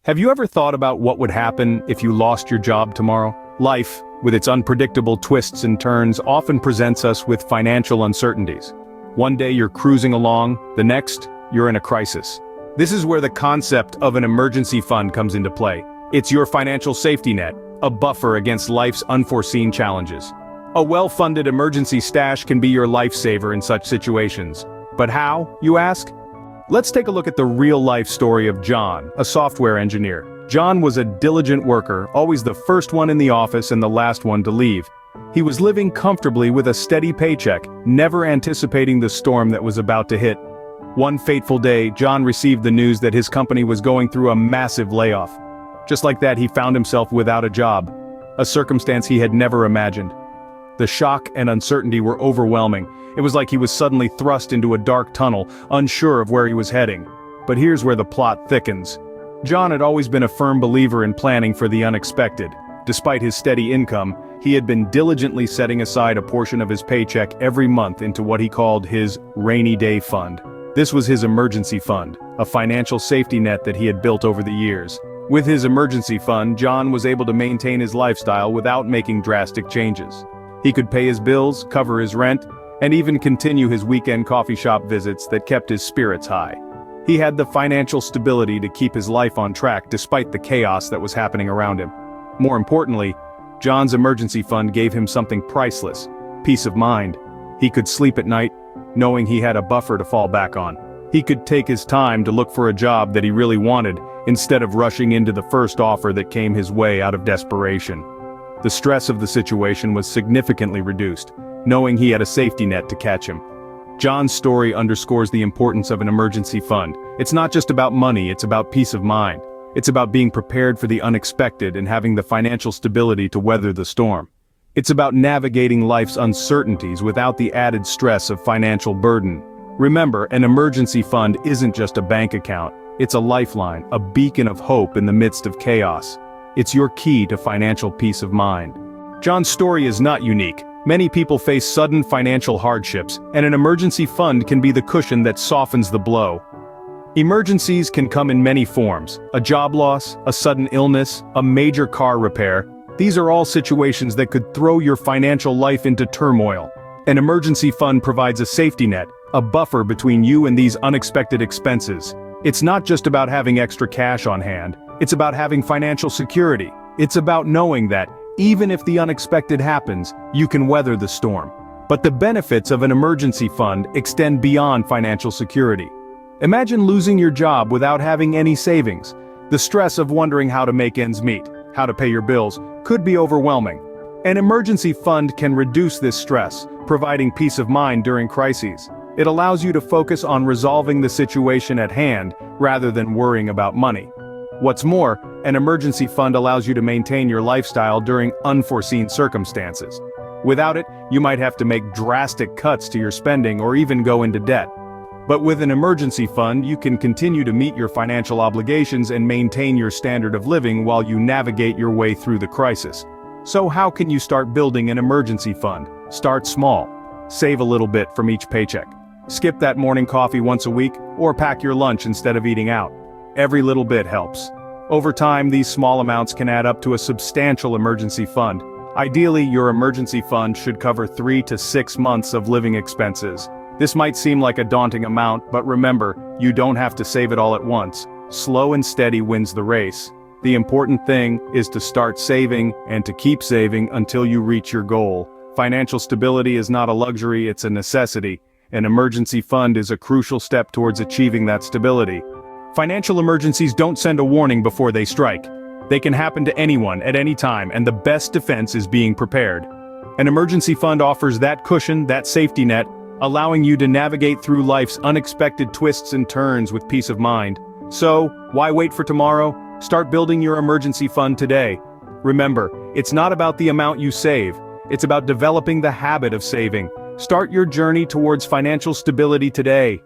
Have you ever thought about what would happen if you lost your job tomorrow? Life, with its unpredictable twists and turns, often presents us with financial uncertainties. One day you're cruising along, the next, you're in a crisis. This is where the concept of an emergency fund comes into play. It's your financial safety net, a buffer against life's unforeseen challenges. A well-funded emergency stash can be your lifesaver in such situations. But how, you ask? Let's take a look at the real-life story of John, a software engineer. John was a diligent worker, always the first one in the office and the last one to leave. He was living comfortably with a steady paycheck, never anticipating the storm that was about to hit. One fateful day, John received the news that his company was going through a massive layoff. Just like that, he found himself without a job, a circumstance he had never imagined. The shock and uncertainty were overwhelming. It was like he was suddenly thrust into a dark tunnel, unsure of where he was heading. But here's where the plot thickens. John had always been a firm believer in planning for the unexpected. Despite his steady income, he had been diligently setting aside a portion of his paycheck every month into what he called his rainy day fund. This was his emergency fund, a financial safety net that he had built over the years. With his emergency fund, John was able to maintain his lifestyle without making drastic changes. He could pay his bills, cover his rent, and even continue his weekend coffee shop visits that kept his spirits high. He had the financial stability to keep his life on track despite the chaos that was happening around him. More importantly, John's emergency fund gave him something priceless: peace of mind. He could sleep at night, knowing he had a buffer to fall back on. He could take his time to look for a job that he really wanted, instead of rushing into the first offer that came his way out of desperation. The stress of the situation was significantly reduced, knowing he had a safety net to catch him. John's story underscores the importance of an emergency fund. It's not just about money, it's about peace of mind. It's about being prepared for the unexpected and having the financial stability to weather the storm. It's about navigating life's uncertainties without the added stress of financial burden. Remember, an emergency fund isn't just a bank account. It's a lifeline, a beacon of hope in the midst of chaos. It's your key to financial peace of mind. John's story is not unique. Many people face sudden financial hardships, and an emergency fund can be the cushion that softens the blow. Emergencies can come in many forms: a job loss, a sudden illness, a major car repair. These are all situations that could throw your financial life into turmoil. An emergency fund provides a safety net, a buffer between you and these unexpected expenses. It's not just about having extra cash on hand. It's about having financial security. It's about knowing that, even if the unexpected happens, you can weather the storm. But the benefits of an emergency fund extend beyond financial security. Imagine losing your job without having any savings. The stress of wondering how to make ends meet, how to pay your bills, could be overwhelming. An emergency fund can reduce this stress, providing peace of mind during crises. It allows you to focus on resolving the situation at hand, rather than worrying about money. What's more, an emergency fund allows you to maintain your lifestyle during unforeseen circumstances. Without it, you might have to make drastic cuts to your spending or even go into debt. But with an emergency fund, you can continue to meet your financial obligations and maintain your standard of living while you navigate your way through the crisis. So how can you start building an emergency fund? Start small. Save a little bit from each paycheck. Skip that morning coffee once a week, or pack your lunch instead of eating out. Every little bit helps. Over time, these small amounts can add up to a substantial emergency fund. Ideally, your emergency fund should cover 3 to 6 months of living expenses. This might seem like a daunting amount, but remember, you don't have to save it all at once. Slow and steady wins the race. The important thing is to start saving and to keep saving until you reach your goal. Financial stability is not a luxury, it's a necessity. An emergency fund is a crucial step towards achieving that stability. Financial emergencies don't send a warning before they strike. They can happen to anyone at any time, and the best defense is being prepared. An emergency fund offers that cushion, that safety net, allowing you to navigate through life's unexpected twists and turns with peace of mind. So, why wait for tomorrow? Start building your emergency fund today. Remember, it's not about the amount you save. It's about developing the habit of saving. Start your journey towards financial stability today.